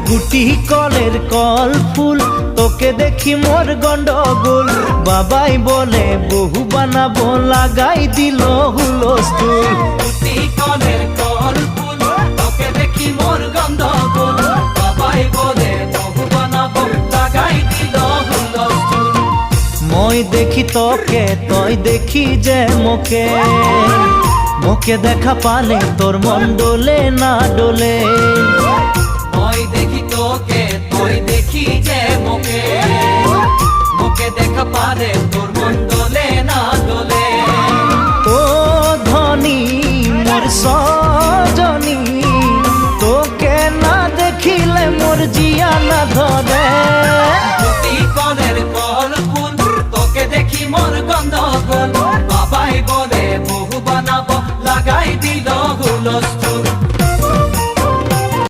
গুটি কলের কল ফুল তোকে দেখি মোর গন্ডগোল বাবাই বলে বহু বানাবো লাগাই দিল হুলস্থুল গুটি কলের কল ফুল তোকে দেখি মোর গন্ডগোল বাবাই বলে বহু বানাবো লাগাই দিল হুলস্থুল মই দেখি তোকে তই দেখি যে মোকে মোকে দেখা পালে তোর মন ডোলে না ডোলে মই দেখি তোকে তুই দেখি যে মোকে মোকে দেখা পারে তোর মন দোলে না দোলে ও ধনী মোর সজনী তোকে না দেখিলে মোর জিয়া না ধরে